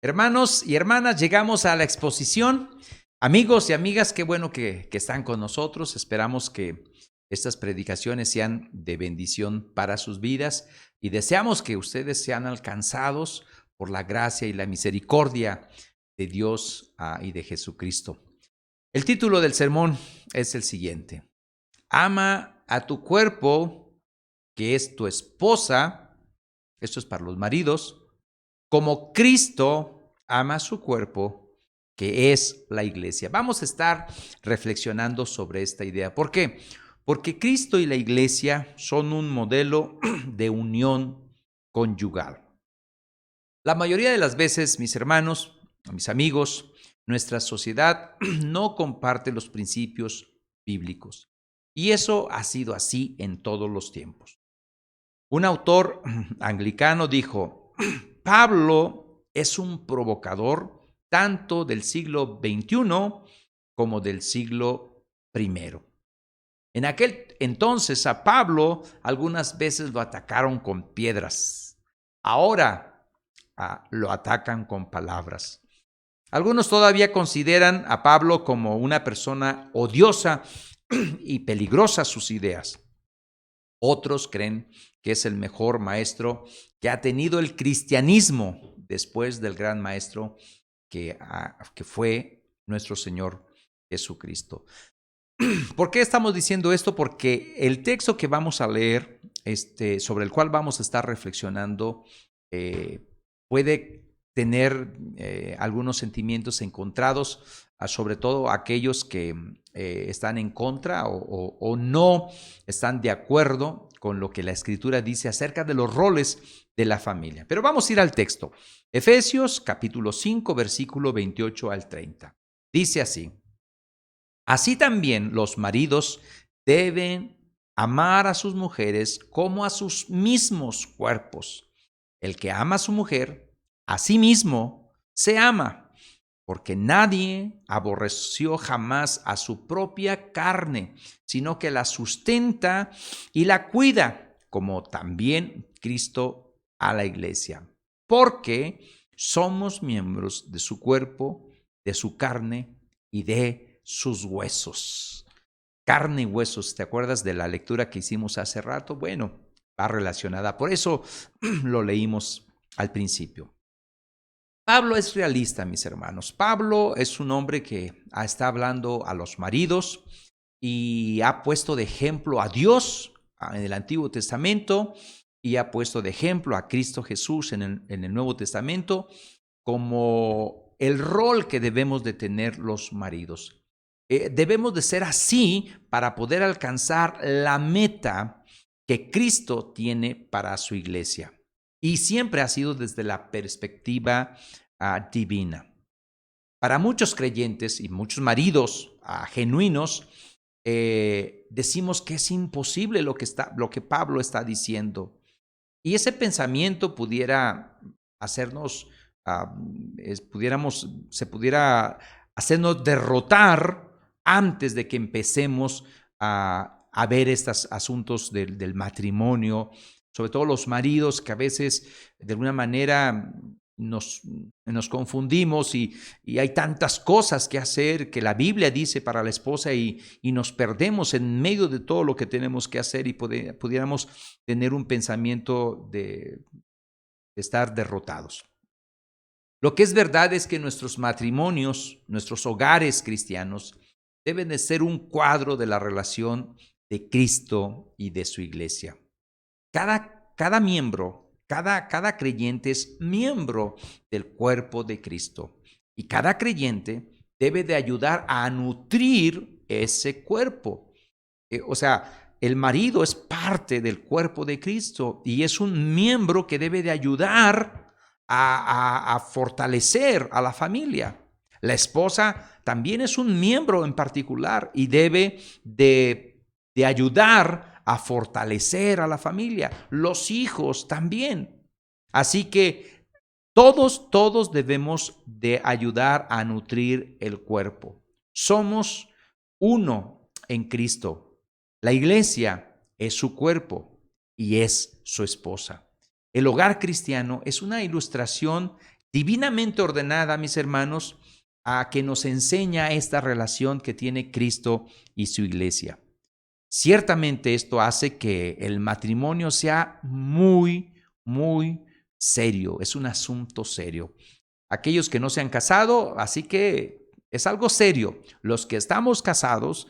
Hermanos y hermanas, llegamos a la exposición. Amigos y amigas, qué bueno que están con nosotros. Esperamos que estas predicaciones sean de bendición para sus vidas y deseamos que ustedes sean alcanzados por la gracia y la misericordia de Dios y de Jesucristo. El título del sermón es el siguiente: Ama a tu cuerpo, que es tu esposa. Esto es para los maridos, como Cristo ama su cuerpo, que es la iglesia. Vamos a estar reflexionando sobre esta idea. ¿Por qué? Porque Cristo y la iglesia son un modelo de unión conyugal. La mayoría de las veces, mis hermanos, mis amigos, nuestra sociedad no comparte los principios bíblicos. Y eso ha sido así en todos los tiempos. Un autor anglicano dijo: Pablo es un provocador tanto del siglo XXI como del siglo I. En aquel entonces a Pablo algunas veces lo atacaron con piedras. Ahora lo atacan con palabras. Algunos todavía consideran a Pablo como una persona odiosa y peligrosa sus ideas. Otros creen que es el mejor maestro que ha tenido el cristianismo después del gran maestro que fue nuestro Señor Jesucristo. ¿Por qué estamos diciendo esto? Porque el texto que vamos a leer, sobre el cual vamos a estar reflexionando, puede tener algunos sentimientos encontrados, sobre todo aquellos que están en contra o no están de acuerdo con lo que la Escritura dice acerca de los roles de la familia. Pero vamos a ir al texto. Efesios capítulo 5, versículo 28 al 30. Dice así: Así también los maridos deben amar a sus mujeres como a sus mismos cuerpos. El que ama a su mujer, a sí mismo se ama, porque nadie aborreció jamás a su propia carne, sino que la sustenta y la cuida, como también Cristo a la iglesia, porque somos miembros de su cuerpo, de su carne y de sus huesos. Carne y huesos, ¿te acuerdas de la lectura que hicimos hace rato? Bueno, va relacionada, por eso lo leímos al principio. Pablo es realista, mis hermanos. Pablo es un hombre que está hablando a los maridos y ha puesto de ejemplo a Dios en el Antiguo Testamento y ha puesto de ejemplo a Cristo Jesús en el Nuevo Testamento como el rol que debemos de tener los maridos. Debemos de ser así para poder alcanzar la meta que Cristo tiene para su iglesia. Y siempre ha sido desde la perspectiva divina. Para muchos creyentes y muchos maridos genuinos, decimos que es imposible lo que Pablo está diciendo. Y ese pensamiento pudiera hacernos, se pudiera hacernos derrotar antes de que empecemos a ver estos asuntos del matrimonio, sobre todo los maridos que a veces de alguna manera nos confundimos y hay tantas cosas que hacer que la Biblia dice para la esposa y nos perdemos en medio de todo lo que tenemos que hacer y pudiéramos tener un pensamiento de estar derrotados. Lo que es verdad es que nuestros matrimonios, nuestros hogares cristianos, deben de ser un cuadro de la relación de Cristo y de su iglesia. Cada miembro, cada creyente es miembro del cuerpo de Cristo y cada creyente debe de ayudar a nutrir ese cuerpo. O sea, el marido es parte del cuerpo de Cristo y es un miembro que debe de ayudar a fortalecer a la familia. La esposa también es un miembro en particular y debe de ayudar a fortalecer a la familia. Los hijos también. Así que todos debemos de ayudar a nutrir el cuerpo. Somos uno en Cristo. La iglesia es su cuerpo y es su esposa. El hogar cristiano es una ilustración divinamente ordenada, mis hermanos, a que nos enseña esta relación que tiene Cristo y su iglesia. Ciertamente esto hace que el matrimonio sea muy, muy serio, es un asunto serio. Aquellos que no se han casado, así que es algo serio. Los que estamos casados,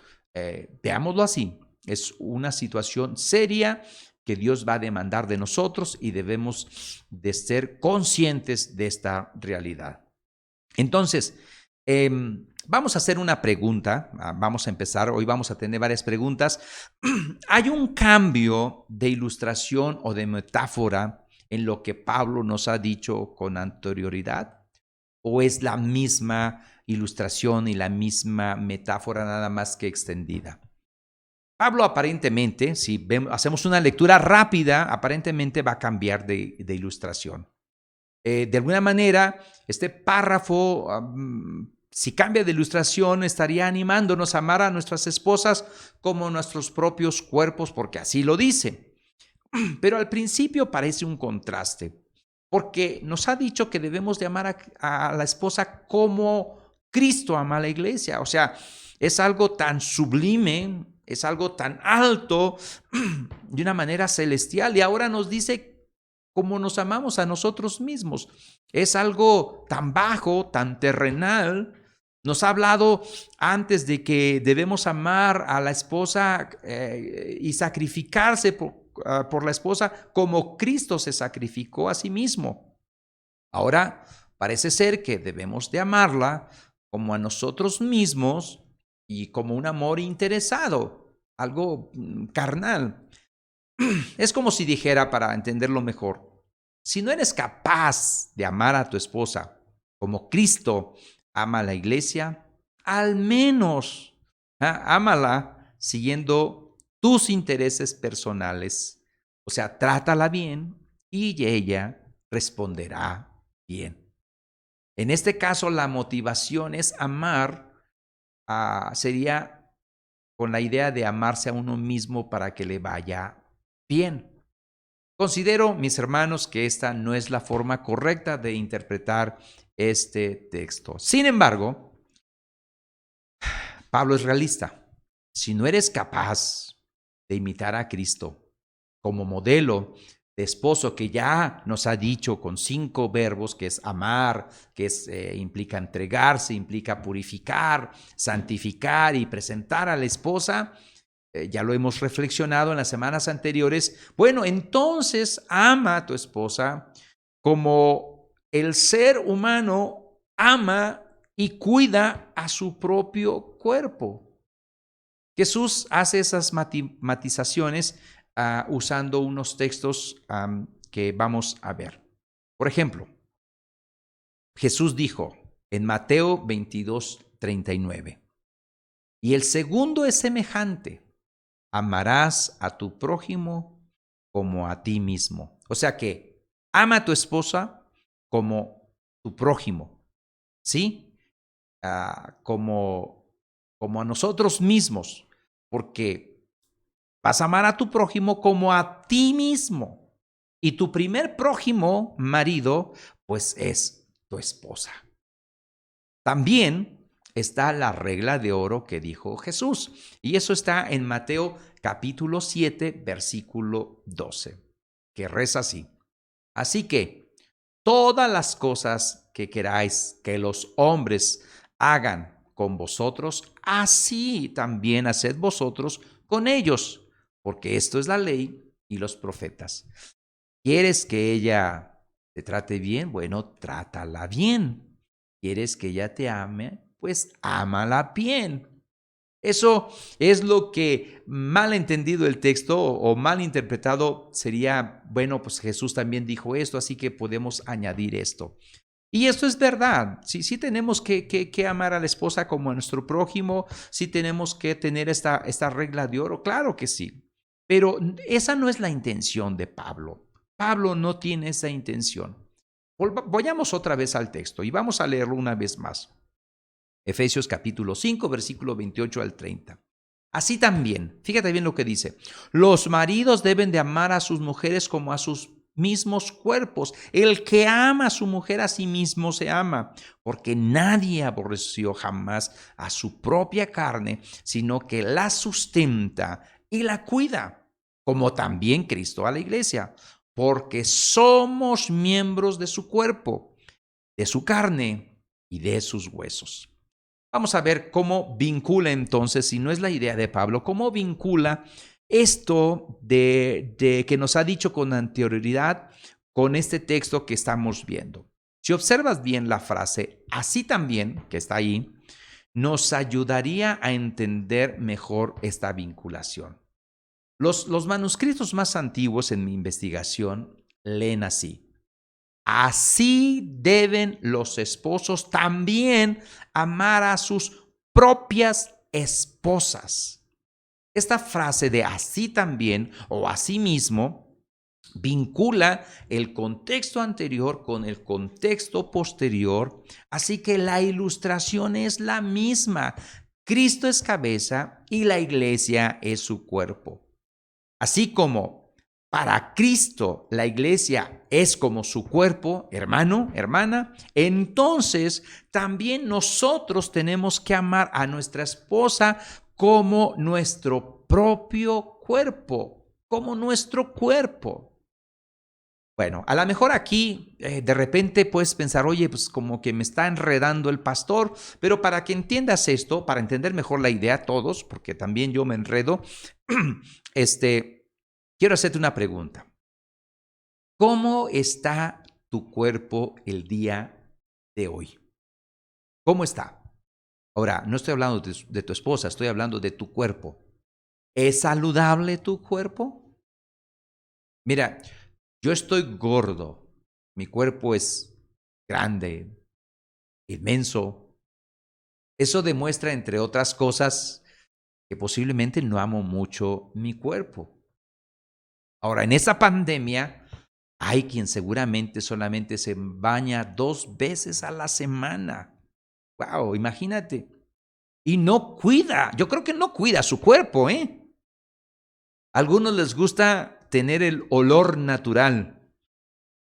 veámoslo así, es una situación seria que Dios va a demandar de nosotros y debemos de ser conscientes de esta realidad. Entonces, vamos a hacer una pregunta, vamos a empezar, hoy vamos a tener varias preguntas. ¿Hay un cambio de ilustración o de metáfora en lo que Pablo nos ha dicho con anterioridad? ¿O es la misma ilustración y la misma metáfora nada más que extendida? Pablo aparentemente, si hacemos una lectura rápida, aparentemente va a cambiar de ilustración. De alguna manera, este párrafo, si cambia de ilustración, estaría animándonos a amar a nuestras esposas como nuestros propios cuerpos, porque así lo dice. Pero al principio parece un contraste, porque nos ha dicho que debemos de amar a la esposa como Cristo ama a la iglesia. O sea, es algo tan sublime, es algo tan alto, de una manera celestial, y ahora nos dice cómo nos amamos a nosotros mismos. Es algo tan bajo, tan terrenal. Nos ha hablado antes de que debemos amar a la esposa y sacrificarse por la esposa como Cristo se sacrificó a sí mismo. Ahora parece ser que debemos de amarla como a nosotros mismos y como un amor interesado, algo carnal. Es como si dijera, para entenderlo mejor, si no eres capaz de amar a tu esposa como Cristo ama a la iglesia, al menos ámala siguiendo tus intereses personales. O sea, trátala bien y ella responderá bien. En este caso, la motivación es amar, sería con la idea de amarse a uno mismo para que le vaya bien. Considero, mis hermanos, que esta no es la forma correcta de interpretar este texto. Sin embargo, Pablo es realista. Si no eres capaz de imitar a Cristo como modelo de esposo, que ya nos ha dicho con 5 verbos, que es amar, que implica entregarse, implica purificar, santificar y presentar a la esposa, ya lo hemos reflexionado en las semanas anteriores. Bueno, entonces ama a tu esposa como el ser humano ama y cuida a su propio cuerpo. Jesús hace esas matizaciones usando unos textos que vamos a ver. Por ejemplo, Jesús dijo en Mateo 22:39, y el segundo es semejante: amarás a tu prójimo como a ti mismo. O sea que ama a tu esposa como tu prójimo, ¿sí? Como a nosotros mismos, porque vas a amar a tu prójimo como a ti mismo. Y tu primer prójimo, marido, pues es tu esposa. También está la regla de oro que dijo Jesús, y eso está en Mateo capítulo 7, versículo 12, que reza así: así que todas las cosas que queráis que los hombres hagan con vosotros, así también haced vosotros con ellos, porque esto es la ley y los profetas. ¿Quieres que ella te trate bien? Bueno, trátala bien. ¿Quieres que ella te ame? Pues ámala bien. Eso es lo que, mal entendido el texto o mal interpretado, sería, bueno, pues Jesús también dijo esto, así que podemos añadir esto. Y esto es verdad. Sí tenemos que amar a la esposa como a nuestro prójimo, sí tenemos que tener esta regla de oro, claro que sí. Pero esa no es la intención de Pablo. Pablo no tiene esa intención. Vayamos otra vez al texto y vamos a leerlo una vez más. Efesios capítulo 5, versículo 28 al 30. Así también, fíjate bien lo que dice: los maridos deben de amar a sus mujeres como a sus mismos cuerpos. El que ama a su mujer a sí mismo se ama, porque nadie aborreció jamás a su propia carne, sino que la sustenta y la cuida, como también Cristo a la iglesia, porque somos miembros de su cuerpo, de su carne y de sus huesos. Vamos a ver cómo vincula entonces, si no es la idea de Pablo, cómo vincula esto de que nos ha dicho con anterioridad con este texto que estamos viendo. Si observas bien la frase, así también, que está ahí, nos ayudaría a entender mejor esta vinculación. Los manuscritos más antiguos en mi investigación leen así. Así deben los esposos también amar a sus propias esposas. Esta frase de así también o así mismo vincula el contexto anterior con el contexto posterior, así que la ilustración es la misma. Cristo es cabeza y la iglesia es su cuerpo. Así como para Cristo la iglesia es como su cuerpo, hermano, hermana, entonces también nosotros tenemos que amar a nuestra esposa como nuestro propio cuerpo, como nuestro cuerpo. Bueno, a lo mejor aquí de repente puedes pensar, oye, pues como que me está enredando el pastor, pero para que entiendas esto, para entender mejor la idea todos, porque también yo me enredo, quiero hacerte una pregunta. ¿Cómo está tu cuerpo el día de hoy? ¿Cómo está? Ahora, no estoy hablando de tu esposa, estoy hablando de tu cuerpo. ¿Es saludable tu cuerpo? Mira, yo estoy gordo. Mi cuerpo es grande, inmenso. Eso demuestra, entre otras cosas, que posiblemente no amo mucho mi cuerpo. Ahora, en esa pandemia, hay quien seguramente solamente se baña 2 veces a la semana. Wow, imagínate. Y no cuida, yo creo que no cuida su cuerpo, ¿eh? A algunos les gusta tener el olor natural.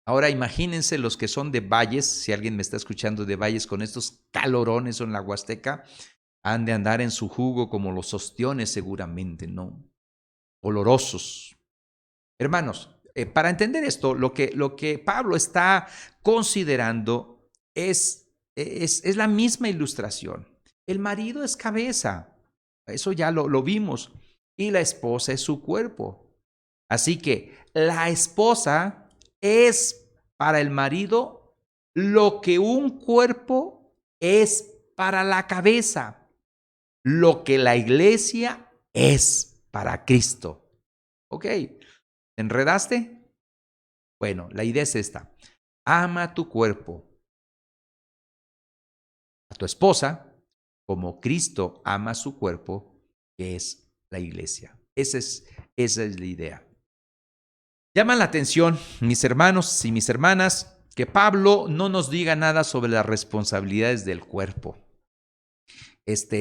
Ahora imagínense los que son de valles, si alguien me está escuchando de valles con estos calorones en la Huasteca, han de andar en su jugo como los ostiones seguramente, ¿no? Olorosos. Hermanos, para entender esto, lo que Pablo está considerando es la misma ilustración. El marido es cabeza, eso ya lo vimos, y la esposa es su cuerpo. Así que la esposa es para el marido lo que un cuerpo es para la cabeza, lo que la iglesia es para Cristo. ¿Ok? ¿Te enredaste? Bueno, la idea es esta. Ama tu cuerpo, a tu esposa, como Cristo ama su cuerpo, que es la iglesia. Esa es la idea. Llama la atención, mis hermanos y mis hermanas, que Pablo no nos diga nada sobre las responsabilidades del cuerpo.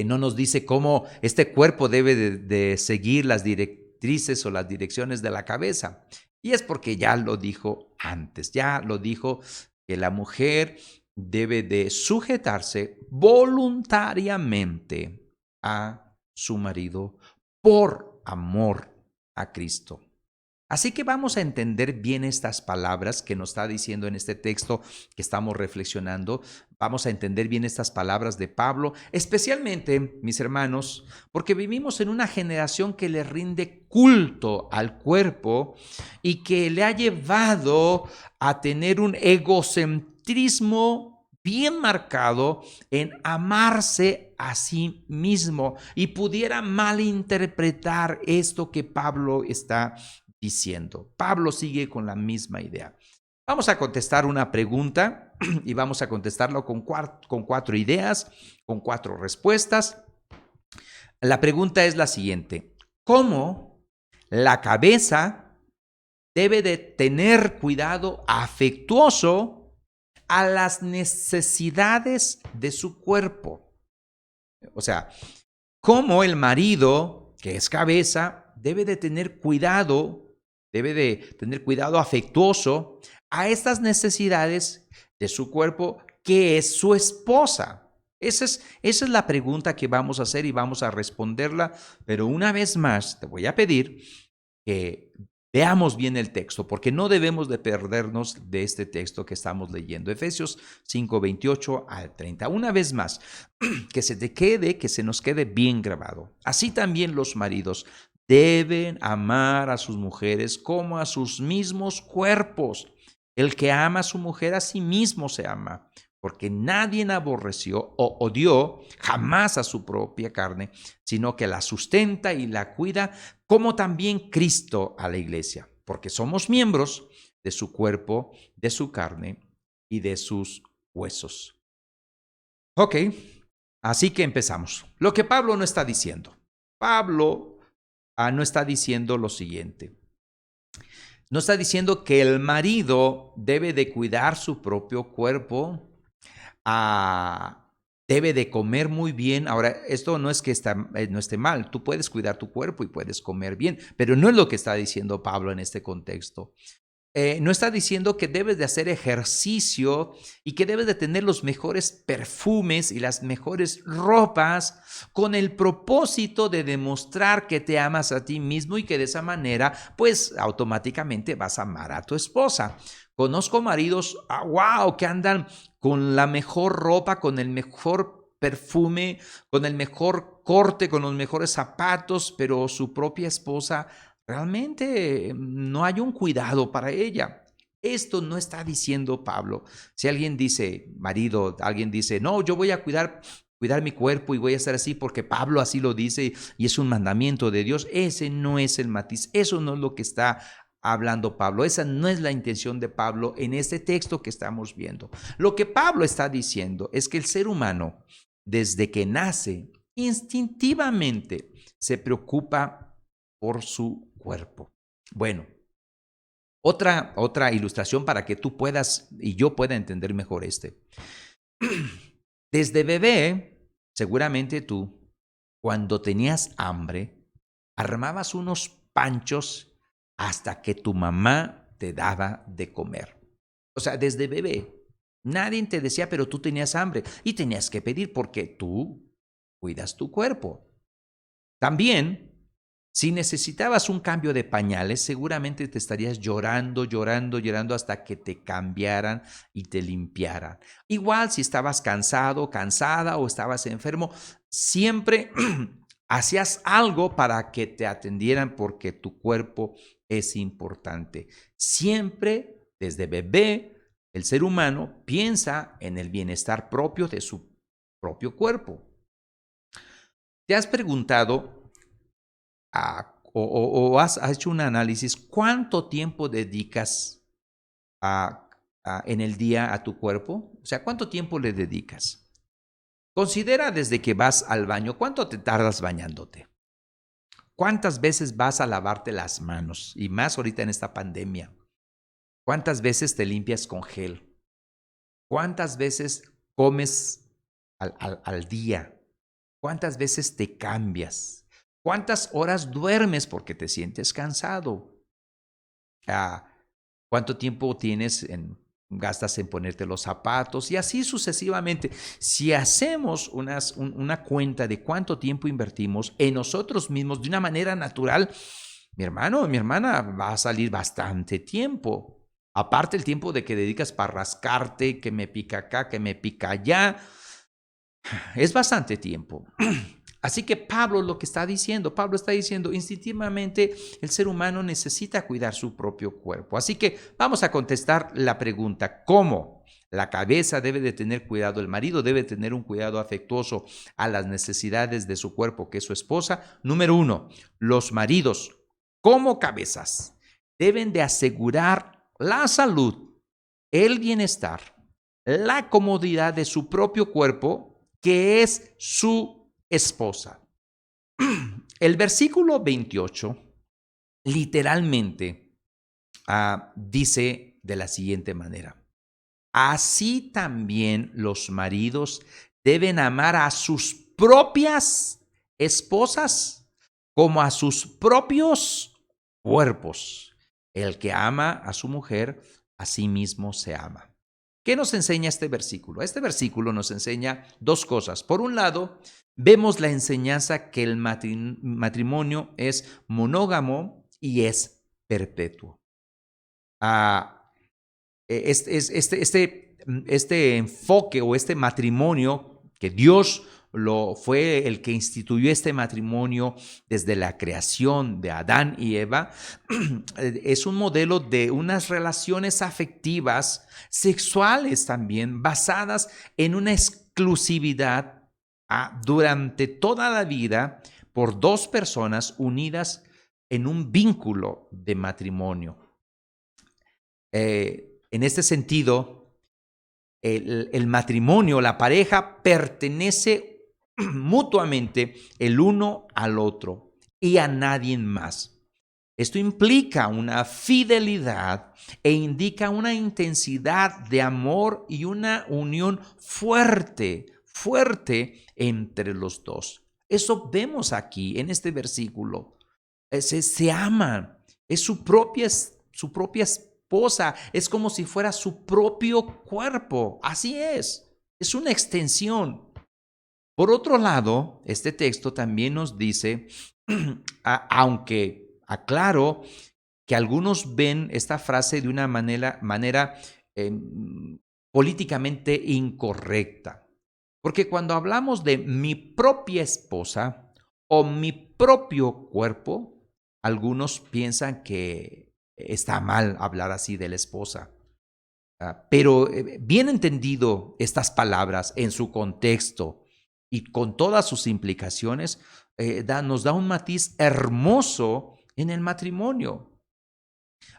No nos dice cómo este cuerpo debe de seguir las directrices o las direcciones de la cabeza. Y es porque ya lo dijo antes, ya lo dijo que la mujer debe de sujetarse voluntariamente a su marido por amor a Cristo. Así que vamos a entender bien estas palabras que nos está diciendo en este texto que estamos reflexionando. Vamos a entender bien estas palabras de Pablo, especialmente, mis hermanos, porque vivimos en una generación que le rinde culto al cuerpo y que le ha llevado a tener un egocentrismo bien marcado en amarse a sí mismo y pudiera malinterpretar esto que Pablo está diciendo. Pablo sigue con la misma idea. Vamos a contestar una pregunta y vamos a contestarlo con 4 ideas, con 4 respuestas. La pregunta es la siguiente: ¿cómo la cabeza debe de tener cuidado afectuoso a las necesidades de su cuerpo? O sea, ¿cómo el marido, que es cabeza, debe de tener cuidado debe de tener cuidado afectuoso a estas necesidades de su cuerpo, que es su esposa. Esa es la pregunta que vamos a hacer y vamos a responderla, pero una vez más te voy a pedir que veamos bien el texto, porque no debemos de perdernos de este texto que estamos leyendo, Efesios 5, 28 al 30. Una vez más, que se nos quede bien grabado. Así también los maridos deben amar a sus mujeres como a sus mismos cuerpos. El que ama a su mujer a sí mismo se ama, porque nadie aborreció o odió jamás a su propia carne, sino que la sustenta y la cuida, como también Cristo a la iglesia, porque somos miembros de su cuerpo, de su carne y de sus huesos. Ok, así que empezamos. Lo que Pablo no está diciendo. Pablo no está diciendo lo siguiente. No está diciendo que el marido debe de cuidar su propio cuerpo, debe de comer muy bien. Ahora, esto no es que no esté mal. Tú puedes cuidar tu cuerpo y puedes comer bien, pero no es lo que está diciendo Pablo en este contexto. No está diciendo que debes de hacer ejercicio y que debes de tener los mejores perfumes y las mejores ropas con el propósito de demostrar que te amas a ti mismo y que de esa manera, pues automáticamente vas a amar a tu esposa. Conozco maridos, wow, que andan con la mejor ropa, con el mejor perfume, con el mejor corte, con los mejores zapatos, pero su propia esposa realmente no hay un cuidado para ella. Esto no está diciendo Pablo. Si alguien dice, marido, alguien dice, no, yo voy a cuidar mi cuerpo y voy a estar así porque Pablo así lo dice y es un mandamiento de Dios, ese no es el matiz, eso no es lo que está hablando Pablo, esa no es la intención de Pablo en este texto que estamos viendo. Lo que Pablo está diciendo es que el ser humano, desde que nace, instintivamente se preocupa por su cuerpo. Bueno, otra ilustración para que tú puedas y yo pueda entender mejor este. Desde bebé, seguramente tú, cuando tenías hambre, armabas unos panchos hasta que tu mamá te daba de comer. O sea, desde bebé, nadie te decía, pero tú tenías hambre y tenías que pedir porque tú cuidas tu cuerpo. También, si necesitabas un cambio de pañales, seguramente te estarías llorando, llorando, llorando hasta que te cambiaran y te limpiaran. Igual si estabas cansado, cansada o estabas enfermo, siempre hacías algo para que te atendieran porque tu cuerpo es importante. Siempre, desde bebé, el ser humano piensa en el bienestar propio de su propio cuerpo. ¿Te has preguntado o has hecho un análisis cuánto tiempo dedicas en el día a tu cuerpo? O sea, ¿cuánto tiempo le dedicas? Considera desde que vas al baño, ¿cuánto te tardas bañándote? ¿Cuántas veces vas a lavarte las manos? Y más ahorita en esta pandemia. ¿Cuántas veces te limpias con gel? ¿Cuántas veces comes al día? ¿Cuántas veces te cambias? ¿Cuántas horas duermes porque te sientes cansado? ¿Cuánto tiempo gastas en ponerte los zapatos? Y así sucesivamente. Si hacemos una cuenta de cuánto tiempo invertimos en nosotros mismos de una manera natural, mi hermano, mi hermana, va a salir bastante tiempo. Aparte el tiempo de que dedicas para rascarte, que me pica acá, que me pica allá, es bastante tiempo. Así que Pablo está diciendo, instintivamente el ser humano necesita cuidar su propio cuerpo. Así que vamos a contestar la pregunta, ¿cómo? La cabeza debe de tener cuidado, el marido debe tener un cuidado afectuoso a las necesidades de su cuerpo, que es su esposa. Número 1, los maridos, como cabezas, deben de asegurar la salud, el bienestar, la comodidad de su propio cuerpo, que es su esposa. El versículo 28 literalmente dice de la siguiente manera: así también los maridos deben amar a sus propias esposas como a sus propios cuerpos. El que ama a su mujer, a sí mismo se ama. ¿Qué nos enseña este versículo? Este versículo nos enseña dos cosas. Por un lado, vemos la enseñanza que el matrimonio es monógamo y es perpetuo. Este enfoque o este matrimonio que Dios fue el que instituyó este matrimonio desde la creación de Adán y Eva, es un modelo de unas relaciones afectivas, sexuales también, basadas en una exclusividad durante toda la vida por dos personas unidas en un vínculo de matrimonio. En este sentido, el matrimonio, la pareja, pertenece mutuamente el uno al otro y a nadie más. Esto implica una fidelidad e indica una intensidad de amor y una unión fuerte entre los dos. Eso vemos aquí en este versículo. Se aman, es su propia esposa, es como si fuera su propio cuerpo. Así es una extensión. Por otro lado, este texto también nos dice, aunque aclaro que algunos ven esta frase de una manera políticamente incorrecta. Porque cuando hablamos de mi propia esposa o mi propio cuerpo, algunos piensan que está mal hablar así de la esposa. Pero bien entendido estas palabras en su contexto y con todas sus implicaciones, nos da un matiz hermoso en el matrimonio.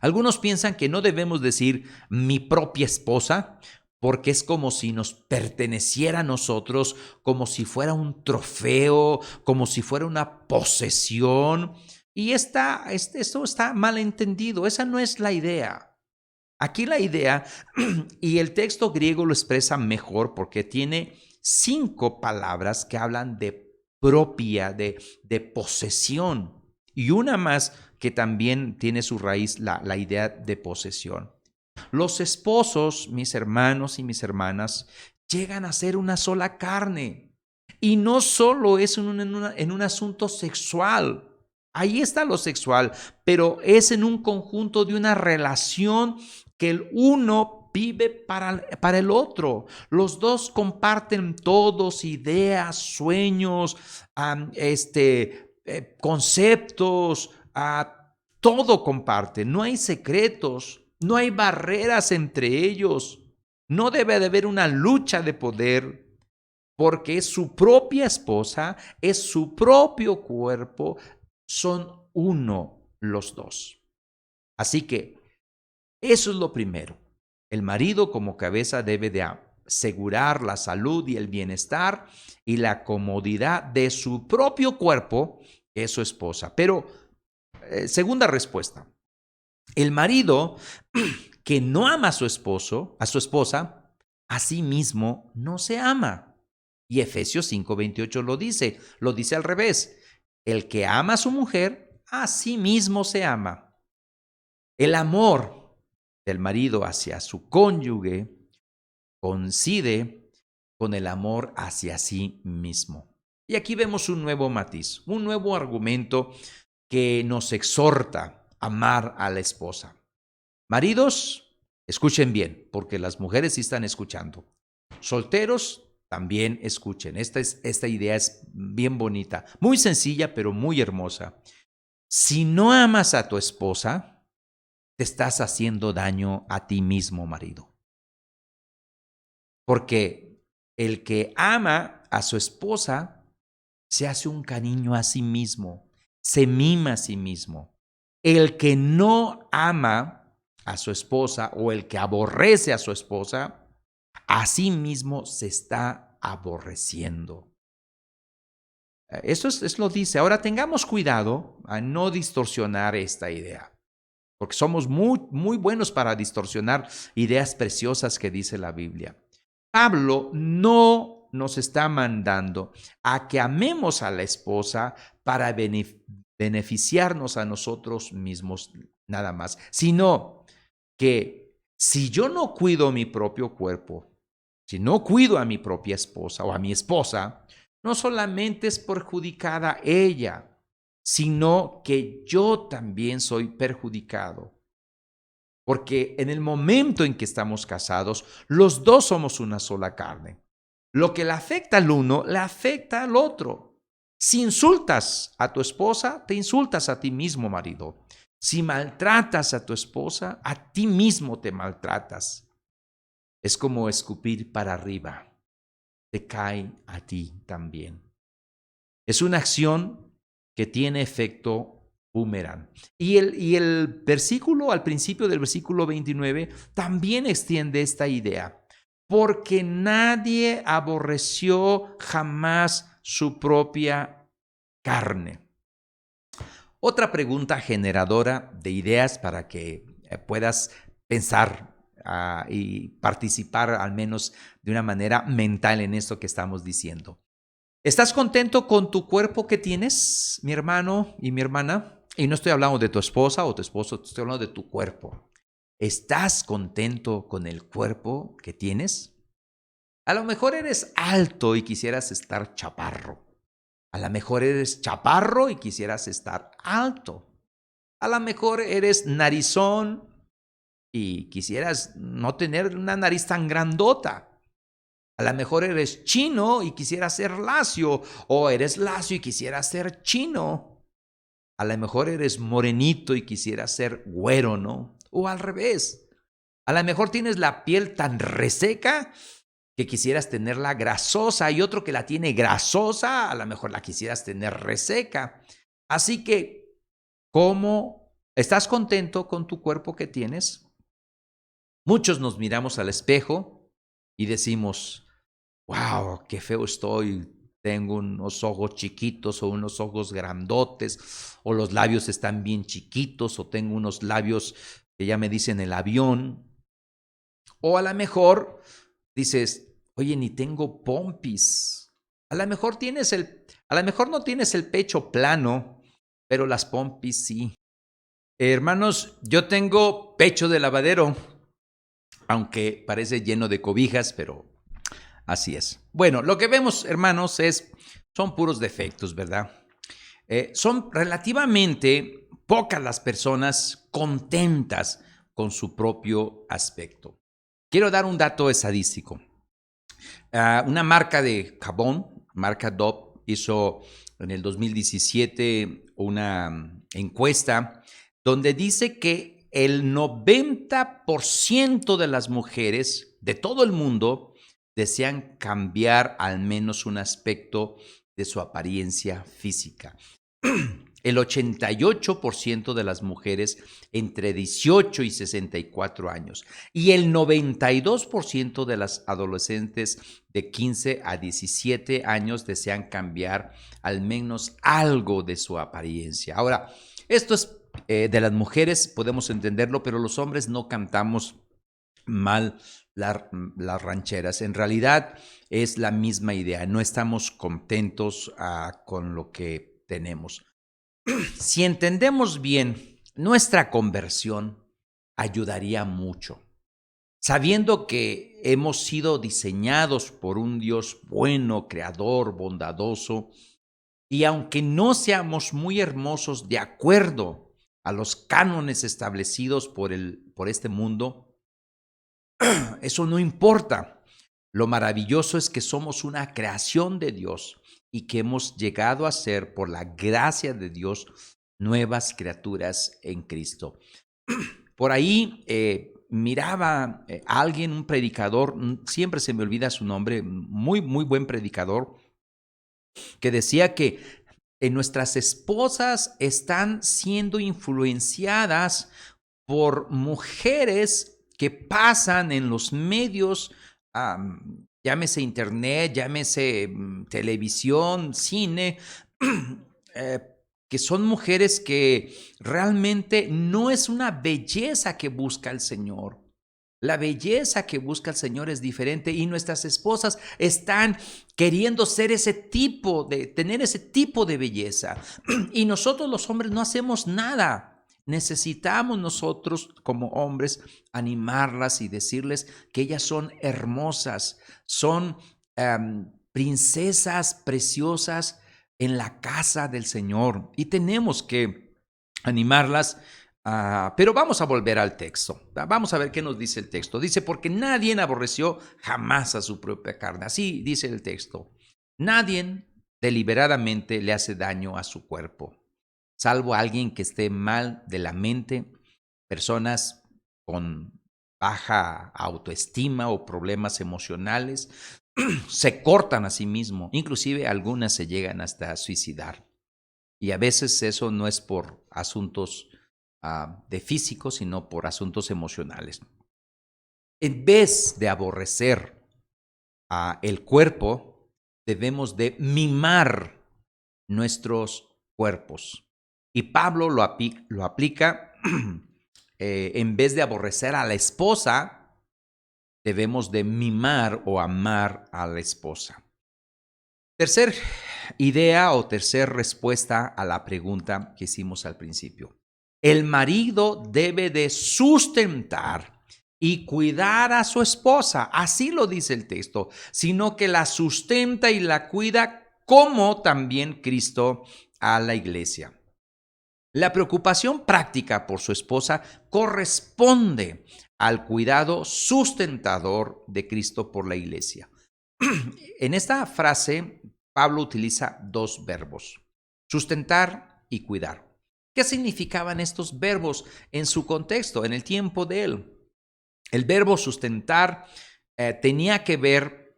Algunos piensan que no debemos decir mi propia esposa, porque es como si nos perteneciera a nosotros, como si fuera un trofeo, como si fuera una posesión. Y esto está mal entendido, esa no es la idea. Aquí la idea, y el texto griego lo expresa mejor porque tiene 5 palabras que hablan de propia, de posesión, y una más que también tiene su raíz la idea de posesión. Los esposos, mis hermanos y mis hermanas, llegan a ser una sola carne. Y no solo es en un asunto sexual. Ahí está lo sexual, pero es en un conjunto de una relación que el uno vive para el otro. Los dos comparten todos, ideas, sueños, conceptos, todo comparten. No hay secretos, no hay barreras entre ellos. No debe de haber una lucha de poder, porque es su propia esposa, es su propio cuerpo, son uno los dos. Así que eso es lo primero. El marido como cabeza debe de asegurar la salud y el bienestar y la comodidad de su propio cuerpo, que es su esposa. Pero, segunda respuesta, el marido que no ama a su esposa, a sí mismo no se ama. Y Efesios 5:28 lo dice al revés. El que ama a su mujer, a sí mismo se ama. El amor del marido hacia su cónyuge coincide con el amor hacia sí mismo. Y aquí vemos un nuevo matiz, un nuevo argumento que nos exhorta a amar a la esposa. Maridos, escuchen bien, porque las mujeres sí están escuchando. Solteros, también escuchen. Esta idea es bien bonita, muy sencilla, pero muy hermosa. Si no amas a tu esposa, te estás haciendo daño a ti mismo, marido. Porque el que ama a su esposa se hace un cariño a sí mismo, se mima a sí mismo. El que no ama a su esposa o el que aborrece a su esposa, a sí mismo se está aborreciendo. Eso lo dice. Ahora tengamos cuidado a no distorsionar esta idea, porque somos muy buenos para distorsionar ideas preciosas que dice la Biblia. Pablo no nos está mandando a que amemos a la esposa para beneficiarnos a nosotros mismos nada más, sino que si yo no cuido mi propio cuerpo, si no cuido a mi propia esposa o a mi esposa, no solamente es perjudicada ella, sino que yo también soy perjudicado. Porque en el momento en que estamos casados, los dos somos una sola carne. Lo que le afecta al uno, le afecta al otro. Si insultas a tu esposa, te insultas a ti mismo, marido. Si maltratas a tu esposa, a ti mismo te maltratas. Es como escupir para arriba. Te cae a ti también. Es una acción que tiene efecto boomerang. Y el versículo, al principio del versículo 29, también extiende esta idea. Porque nadie aborreció jamás su propia carne. Otra pregunta generadora de ideas para que puedas pensar y participar al menos de una manera mental en esto que estamos diciendo. ¿Estás contento con tu cuerpo que tienes, mi hermano y mi hermana? Y no estoy hablando de tu esposa o tu esposo, estoy hablando de tu cuerpo. ¿Estás contento con el cuerpo que tienes? A lo mejor eres alto y quisieras estar chaparro. A lo mejor eres chaparro y quisieras estar alto. A lo mejor eres narizón y quisieras no tener una nariz tan grandota. A lo mejor eres chino y quisieras ser lacio, o eres lacio y quisieras ser chino. A lo mejor eres morenito y quisieras ser güero, ¿no? O al revés. A lo mejor tienes la piel tan reseca que quisieras tenerla grasosa y otro que la tiene grasosa, a lo mejor la quisieras tener reseca. Así que, ¿cómo estás contento con tu cuerpo que tienes? Muchos nos miramos al espejo y decimos, wow, qué feo estoy, tengo unos ojos chiquitos o unos ojos grandotes, o los labios están bien chiquitos, o tengo unos labios que ya me dicen el avión. O a lo mejor dices, oye, ni tengo pompis. A lo mejor no tienes el pecho plano, pero las pompis sí. Hermanos, yo tengo pecho de lavadero, aunque parece lleno de cobijas, pero así es. Bueno, lo que vemos, hermanos, son puros defectos, ¿verdad? Son relativamente pocas las personas contentas con su propio aspecto. Quiero dar un dato estadístico. Una marca de jabón, marca Dove, hizo en el 2017 una encuesta donde dice que el 90% de las mujeres de todo el mundo desean cambiar al menos un aspecto de su apariencia física. El 88% de las mujeres entre 18 y 64 años y el 92% de las adolescentes de 15 a 17 años desean cambiar al menos algo de su apariencia. Ahora, esto es de las mujeres, podemos entenderlo, pero los hombres no cantamos mal las rancheras. En realidad es la misma idea, no estamos contentos con lo que tenemos. Si entendemos bien nuestra conversión, ayudaría mucho. Sabiendo que hemos sido diseñados por un Dios bueno, creador, bondadoso, y aunque no seamos muy hermosos de acuerdo a los cánones establecidos por este mundo, eso no importa. Lo maravilloso es que somos una creación de Dios y que hemos llegado a ser, por la gracia de Dios, nuevas criaturas en Cristo. Por ahí miraba a alguien, un predicador, siempre se me olvida su nombre, muy, muy buen predicador, que decía que nuestras esposas están siendo influenciadas por mujeres que pasan en los medios, llámese internet, llámese televisión, cine, que son mujeres que realmente no es una belleza que busca el Señor. La belleza que busca el Señor es diferente y nuestras esposas están queriendo ser tener ese tipo de belleza. Y nosotros los hombres no hacemos nada. Necesitamos nosotros como hombres animarlas y decirles que ellas son hermosas, son princesas preciosas en la casa del Señor. Y tenemos que animarlas. Pero vamos a volver al texto. Vamos a ver qué nos dice el texto. Dice, porque nadie aborreció jamás a su propia carne. Así dice el texto. Nadie deliberadamente le hace daño a su cuerpo, salvo alguien que esté mal de la mente, personas con baja autoestima o problemas emocionales, se cortan a sí mismos. Inclusive algunas se llegan hasta a suicidar. Y a veces eso no es por asuntos de físico, sino por asuntos emocionales. En vez de aborrecer el cuerpo, debemos de mimar nuestros cuerpos. Y Pablo lo aplica, en vez de aborrecer a la esposa, debemos de mimar o amar a la esposa. Tercer idea o tercer respuesta a la pregunta que hicimos al principio. El marido debe de sustentar y cuidar a su esposa, así lo dice el texto, sino que la sustenta y la cuida como también Cristo a la iglesia. La preocupación práctica por su esposa corresponde al cuidado sustentador de Cristo por la iglesia. En esta frase, Pablo utiliza dos verbos, sustentar y cuidar. ¿Qué significaban estos verbos en su contexto, en el tiempo de él? El verbo sustentar tenía que ver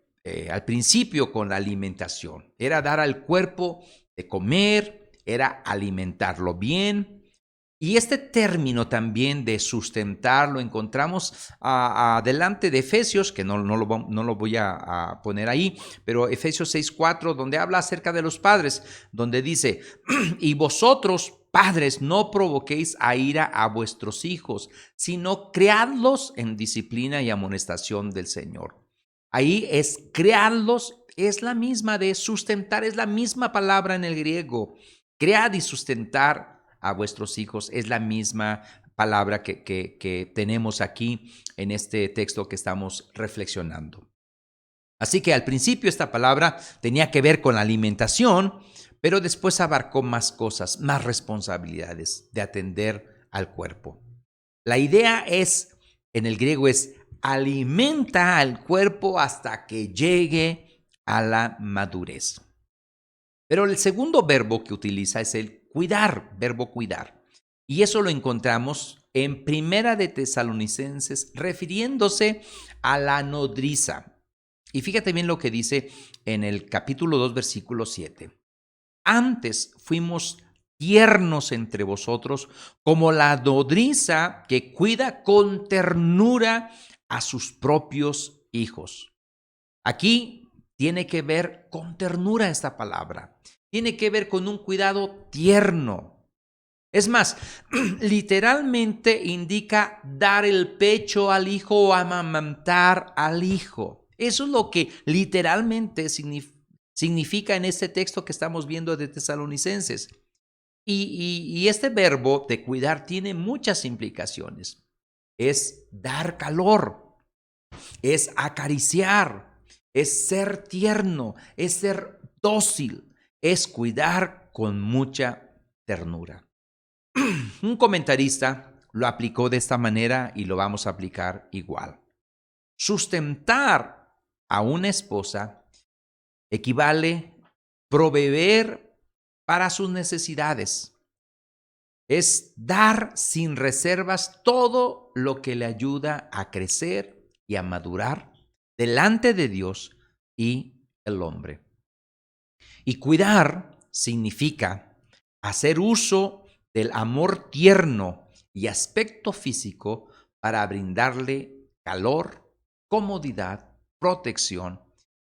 al principio con la alimentación. Era dar al cuerpo de comer, era alimentarlo bien. Y este término también de sustentar lo encontramos adelante de Efesios, que no lo voy a poner ahí, pero Efesios 6:4, donde habla acerca de los padres, donde dice, y vosotros, padres, no provoquéis a ira a vuestros hijos, sino criadlos en disciplina y amonestación del Señor. Ahí es criarlos, es la misma de sustentar, es la misma palabra en el griego. Criad y sustentar a vuestros hijos es la misma palabra que tenemos aquí en este texto que estamos reflexionando. Así que al principio esta palabra tenía que ver con la alimentación, pero después abarcó más cosas, más responsabilidades de atender al cuerpo. La idea en el griego es alimenta al cuerpo hasta que llegue a la madurez. Pero el segundo verbo que utiliza es el cuidar, verbo cuidar. Y eso lo encontramos en Primera de Tesalonicenses, refiriéndose a la nodriza. Y fíjate bien lo que dice en el capítulo 2, versículo 7. Antes fuimos tiernos entre vosotros, como la nodriza que cuida con ternura a sus propios hijos. Aquí tiene que ver con ternura esta palabra. Tiene que ver con un cuidado tierno. Es más, literalmente indica dar el pecho al hijo o amamantar al hijo. Eso es lo que literalmente significa en este texto que estamos viendo de Tesalonicenses. Y este verbo de cuidar tiene muchas implicaciones. Es dar calor, es acariciar, es ser tierno, es ser dócil, es cuidar con mucha ternura. Un comentarista lo aplicó de esta manera y lo vamos a aplicar igual. Sustentar a una esposa equivale a proveer para sus necesidades. Es dar sin reservas todo lo que le ayuda a crecer y a madurar delante de Dios y el hombre. Y cuidar significa hacer uso del amor tierno y aspecto físico para brindarle calor, comodidad, protección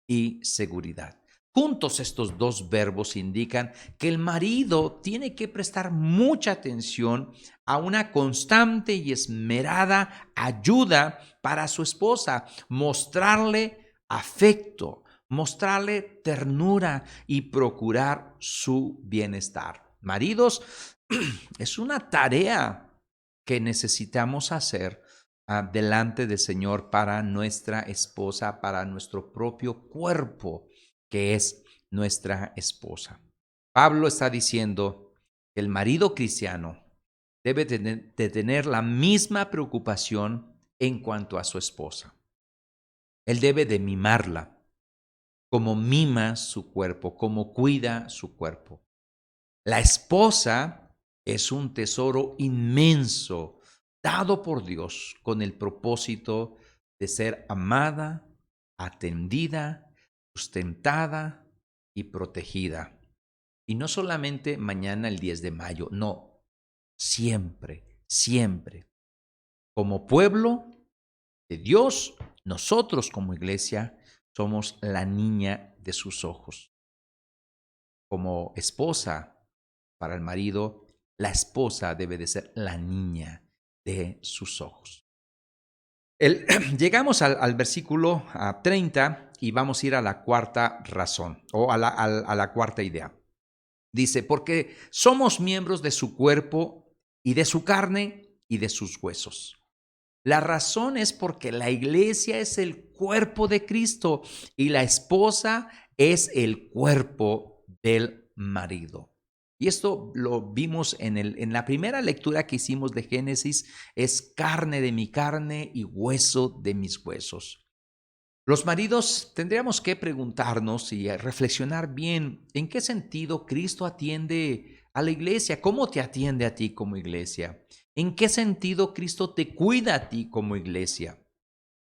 y seguridad. Juntos estos dos verbos indican que el marido tiene que prestar mucha atención a una constante y esmerada ayuda para su esposa, mostrarle afecto, mostrarle ternura y procurar su bienestar. Maridos, es una tarea que necesitamos hacer delante del Señor para nuestra esposa, para nuestro propio cuerpo, que es nuestra esposa. Pablo está diciendo que el marido cristiano debe de tener la misma preocupación en cuanto a su esposa. Él debe de mimarla, como mima su cuerpo, como cuida su cuerpo. La esposa es un tesoro inmenso dado por Dios con el propósito de ser amada, atendida, sustentada y protegida. Y no solamente mañana el 10 de mayo, no, siempre, siempre. Como pueblo de Dios, nosotros como iglesia somos la niña de sus ojos. Como esposa para el marido, la esposa debe de ser la niña de sus ojos. Llegamos al versículo 30 y vamos a ir a la cuarta razón o a la cuarta idea. Dice, porque somos miembros de su cuerpo y de su carne y de sus huesos. La razón es porque la iglesia es el cuerpo de Cristo y la esposa es el cuerpo del marido. Y esto lo vimos en la primera lectura que hicimos de Génesis, es carne de mi carne y hueso de mis huesos. Los maridos tendríamos que preguntarnos y reflexionar bien en qué sentido Cristo atiende a la iglesia, cómo te atiende a ti como iglesia, en qué sentido Cristo te cuida a ti como iglesia.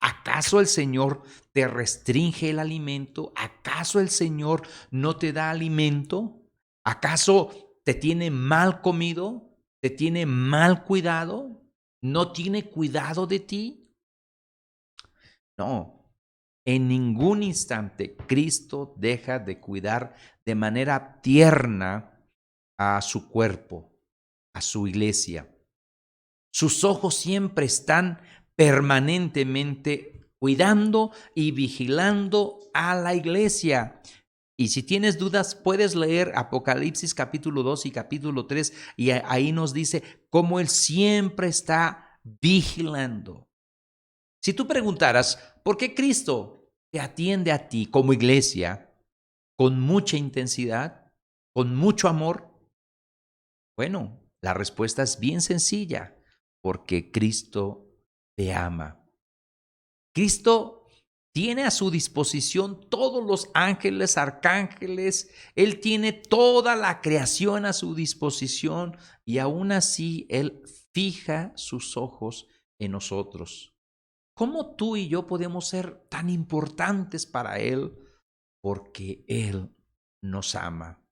¿Acaso el Señor te restringe el alimento? ¿Acaso el Señor no te da alimento? ¿Acaso te tiene mal comido? ¿Te tiene mal cuidado? ¿No tiene cuidado de ti? No. En ningún instante Cristo deja de cuidar de manera tierna a su cuerpo, a su iglesia. Sus ojos siempre están permanentemente cuidando y vigilando a la iglesia. Y si tienes dudas, puedes leer Apocalipsis capítulo 2 y capítulo 3 y ahí nos dice cómo Él siempre está vigilando. Si tú preguntaras, ¿por qué Cristo te atiende a ti como iglesia con mucha intensidad, con mucho amor? Bueno, la respuesta es bien sencilla, porque Cristo te ama. Cristo tiene a su disposición todos los ángeles, arcángeles, Él tiene toda la creación a su disposición y aún así Él fija sus ojos en nosotros. ¿Cómo tú y yo podemos ser tan importantes para Él? Porque Él nos ama.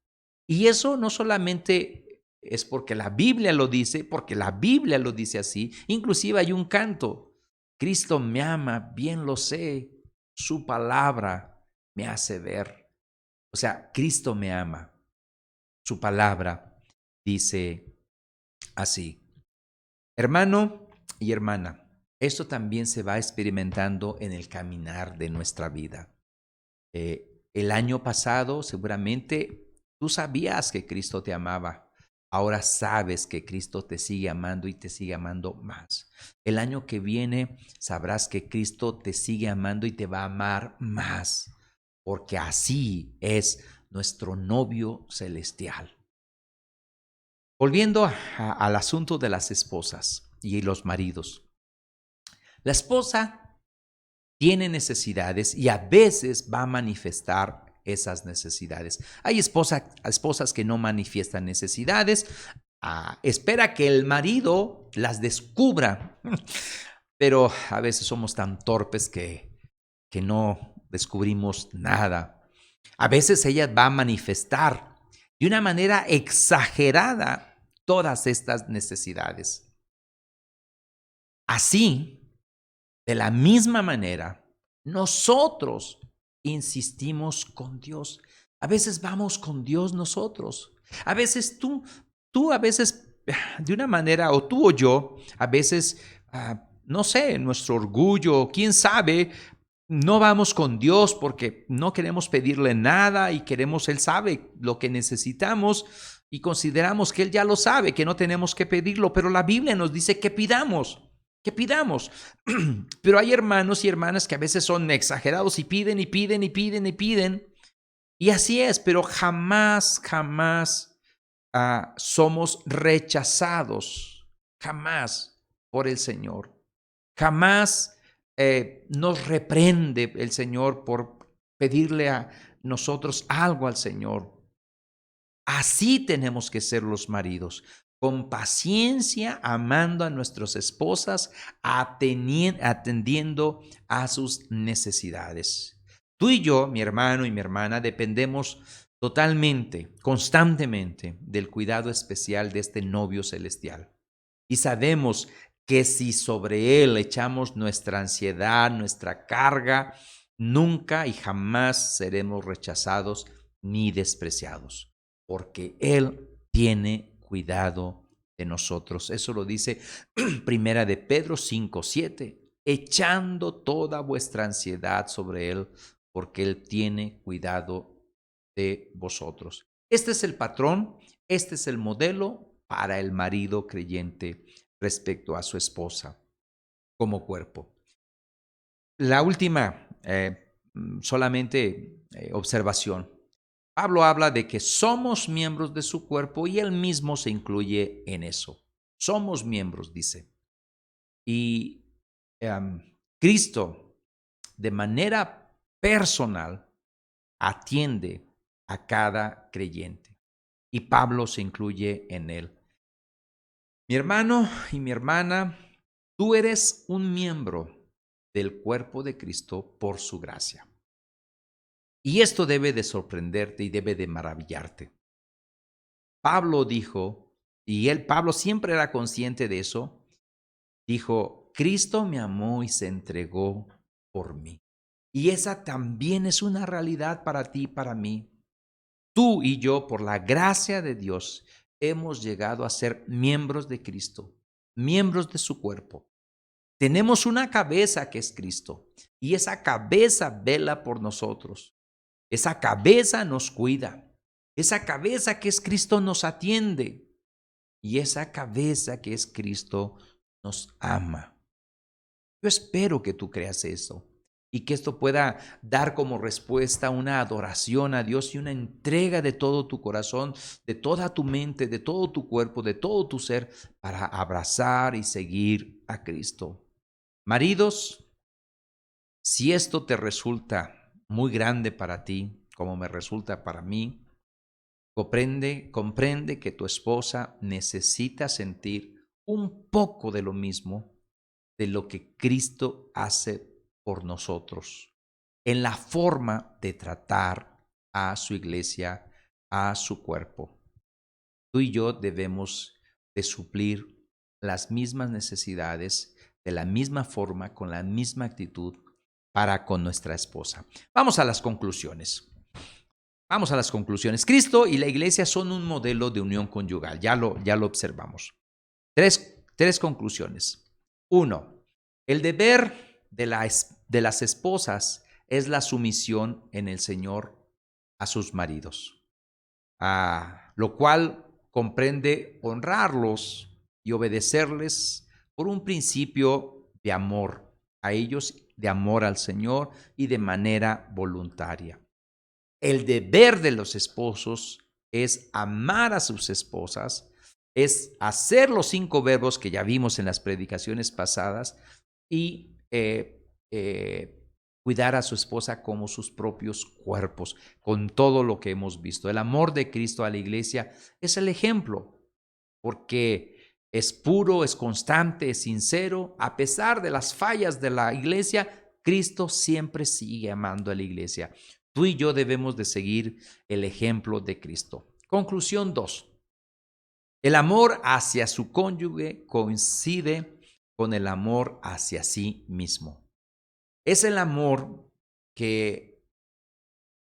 Y eso no solamente es porque la Biblia lo dice, porque la Biblia lo dice así. Inclusive hay un canto. Cristo me ama, bien lo sé. Su palabra me hace ver. O sea, Cristo me ama. Su palabra dice así. Hermano y hermana, esto también se va experimentando en el caminar de nuestra vida. El año pasado seguramente tú sabías que Cristo te amaba. Ahora sabes que Cristo te sigue amando y te sigue amando más. El año que viene sabrás que Cristo te sigue amando y te va a amar más, porque así es nuestro novio celestial. Volviendo al asunto de las esposas y los maridos. La esposa tiene necesidades y a veces va a manifestar esas necesidades. Hay esposas que no manifiestan necesidades, espera que el marido las descubra, pero a veces somos tan torpes que no descubrimos nada. A veces ella va a manifestar de una manera exagerada todas estas necesidades. Así, de la misma manera, nosotros insistimos con Dios. A veces vamos con Dios nosotros. A veces tú a veces de una manera, o tú o yo, a veces, no sé, nuestro orgullo, quién sabe, no vamos con Dios porque no queremos pedirle nada y queremos, Él sabe lo que necesitamos y consideramos que Él ya lo sabe, que no tenemos que pedirlo, pero la Biblia nos dice que pidamos. Que pidamos. Pero hay hermanos y hermanas que a veces son exagerados y piden y piden y piden y piden. Y así es, pero jamás somos rechazados, jamás por el Señor. Jamás nos reprende el Señor por pedirle a nosotros algo al Señor. Así tenemos que ser los maridos, con paciencia, amando a nuestras esposas, atendiendo a sus necesidades. Tú y yo, mi hermano y mi hermana, dependemos totalmente, constantemente, del cuidado especial de este novio celestial. Y sabemos que si sobre él echamos nuestra ansiedad, nuestra carga, nunca y jamás seremos rechazados ni despreciados, porque Él tiene cuidado de nosotros. Eso lo dice Primera de Pedro 5:7, echando toda vuestra ansiedad sobre Él, porque Él tiene cuidado de vosotros. Este es el patrón, este es el modelo para el marido creyente respecto a su esposa como cuerpo. La última, solamente observación. Pablo habla de que somos miembros de su cuerpo y él mismo se incluye en eso. Somos miembros, dice. Y Cristo, de manera personal, atiende a cada creyente. Y Pablo se incluye en él. Mi hermano y mi hermana, tú eres un miembro del cuerpo de Cristo por su gracia. Y esto debe de sorprenderte y debe de maravillarte. Pablo dijo, Pablo siempre era consciente de eso, dijo, Cristo me amó y se entregó por mí. Y esa también es una realidad para ti y para mí. Tú y yo, por la gracia de Dios, hemos llegado a ser miembros de Cristo, miembros de su cuerpo. Tenemos una cabeza que es Cristo y esa cabeza vela por nosotros. Esa cabeza nos cuida. Esa cabeza que es Cristo nos atiende. Y esa cabeza que es Cristo nos ama. Yo espero que tú creas eso y que esto pueda dar como respuesta una adoración a Dios y una entrega de todo tu corazón, de toda tu mente, de todo tu cuerpo, de todo tu ser para abrazar y seguir a Cristo. Maridos, si esto te resulta muy grande para ti, como me resulta para mí, comprende que tu esposa necesita sentir un poco de lo mismo de lo que Cristo hace por nosotros, en la forma de tratar a su iglesia, a su cuerpo. Tú y yo debemos de suplir las mismas necesidades de la misma forma, con la misma actitud para con nuestra esposa. Vamos a las conclusiones. Vamos a las conclusiones. Cristo y la iglesia son un modelo de unión conyugal. Ya lo observamos. Tres conclusiones. Uno, el deber de las esposas es la sumisión en el Señor a sus maridos, lo cual comprende honrarlos y obedecerles por un principio de amor a ellos, de amor al Señor y de manera voluntaria. El deber de los esposos es amar a sus esposas, es hacer los 5 verbos que ya vimos en las predicaciones pasadas y cuidar a su esposa como sus propios cuerpos, con todo lo que hemos visto. El amor de Cristo a la iglesia es el ejemplo, porque es puro, es constante, es sincero. A pesar de las fallas de la iglesia, Cristo siempre sigue amando a la iglesia. Tú y yo debemos de seguir el ejemplo de Cristo. Conclusión 2. El amor hacia su cónyuge coincide con el amor hacia sí mismo. Es el amor que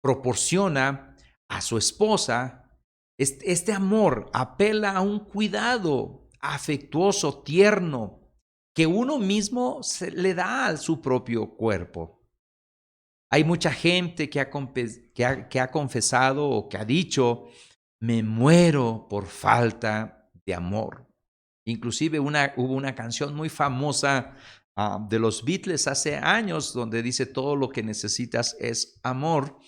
proporciona a su esposa, este amor apela a un cuidado afectuoso, tierno, que uno mismo le da a su propio cuerpo. Hay mucha gente que ha confesado o que ha dicho, me muero por falta de amor. Inclusive hubo una canción muy famosa de los Beatles hace años donde dice todo lo que necesitas es amor.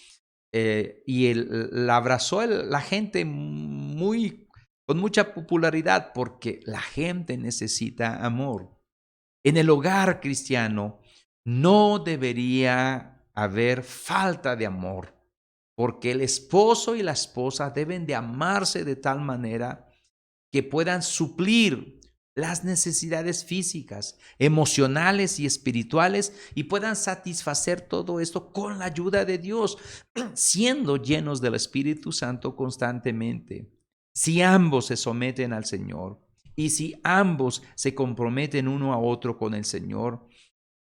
Y la abrazó la gente con mucha popularidad porque la gente necesita amor. En el hogar cristiano no debería haber falta de amor, porque el esposo y la esposa deben de amarse de tal manera que puedan suplir las necesidades físicas, emocionales y espirituales y puedan satisfacer todo esto con la ayuda de Dios, siendo llenos del Espíritu Santo constantemente. Si ambos se someten al Señor y si ambos se comprometen uno a otro con el Señor,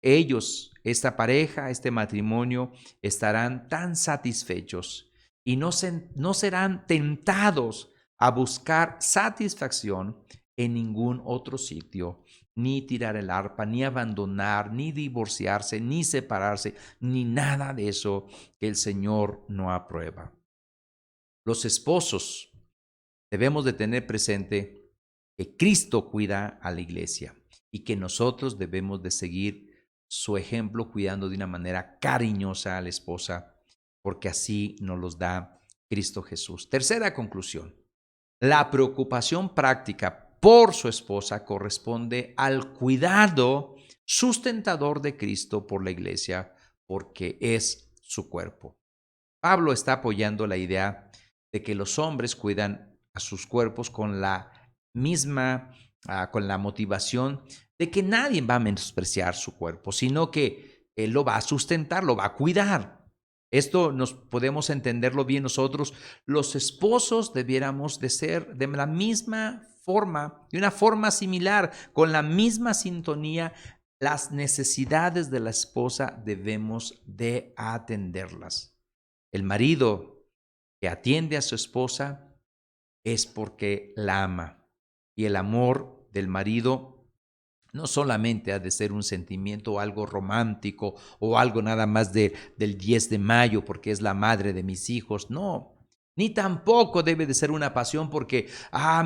ellos, esta pareja, este matrimonio, estarán tan satisfechos y no serán tentados a buscar satisfacción en ningún otro sitio, ni tirar el arpa, ni abandonar, ni divorciarse, ni separarse, ni nada de eso que el Señor no aprueba. Los esposos debemos de tener presente que Cristo cuida a la iglesia y que nosotros debemos de seguir su ejemplo cuidando de una manera cariñosa a la esposa, porque así nos los da Cristo Jesús. Tercera conclusión. La preocupación práctica por su esposa corresponde al cuidado sustentador de Cristo por la iglesia, porque es su cuerpo. Pablo está apoyando la idea de que los hombres cuidan a sus cuerpos con la misma, con la motivación de que nadie va a menospreciar su cuerpo, sino que él lo va a sustentar, lo va a cuidar. Esto nos podemos entenderlo bien nosotros. Los esposos debiéramos de ser de la misma forma, de una forma similar, con la misma sintonía. Las necesidades de la esposa debemos de atenderlas. El marido que atiende a su esposa es porque la ama. Y el amor del marido no solamente ha de ser un sentimiento o algo romántico o algo nada más del 10 de mayo porque es la madre de mis hijos, no. Ni tampoco debe de ser una pasión porque,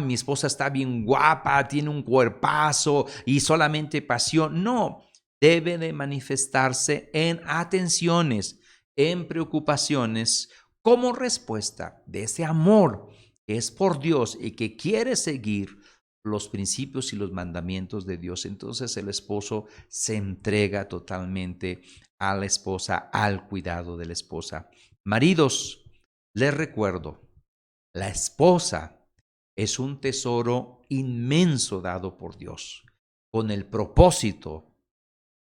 mi esposa está bien guapa, tiene un cuerpazo y solamente pasión. No, debe de manifestarse en atenciones, en preocupaciones, como respuesta de ese amor que es por Dios y que quiere seguir los principios y los mandamientos de Dios. Entonces el esposo se entrega totalmente a la esposa, al cuidado de la esposa. Maridos, les recuerdo, la esposa es un tesoro inmenso dado por Dios, con el propósito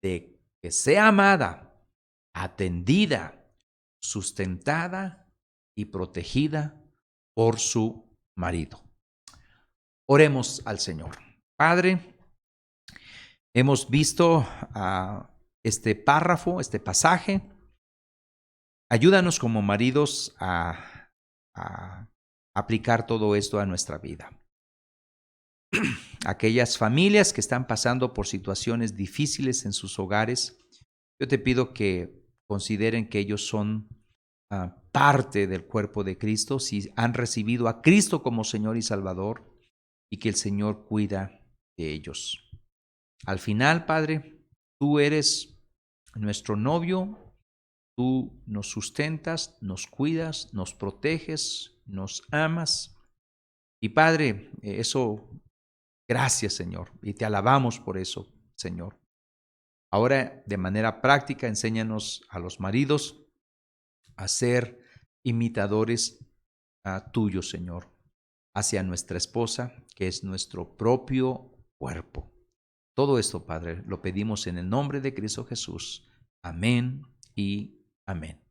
de que sea amada, atendida, sustentada y protegida por su marido. Oremos al Señor. Padre, hemos visto este párrafo, este pasaje. Ayúdanos como maridos a aplicar todo esto a nuestra vida. Aquellas familias que están pasando por situaciones difíciles en sus hogares, yo te pido que consideren que ellos son parte del cuerpo de Cristo, si han recibido a Cristo como Señor y Salvador, y que el Señor cuida de ellos. Al final, Padre, tú eres nuestro novio, tú nos sustentas, nos cuidas, nos proteges, nos amas. Y Padre, gracias, Señor, y te alabamos por eso, Señor. Ahora, de manera práctica, enséñanos a los maridos a ser imitadores tuyos, Señor, hacia nuestra esposa, que es nuestro propio cuerpo. Todo esto, Padre, lo pedimos en el nombre de Cristo Jesús. Amén y amén.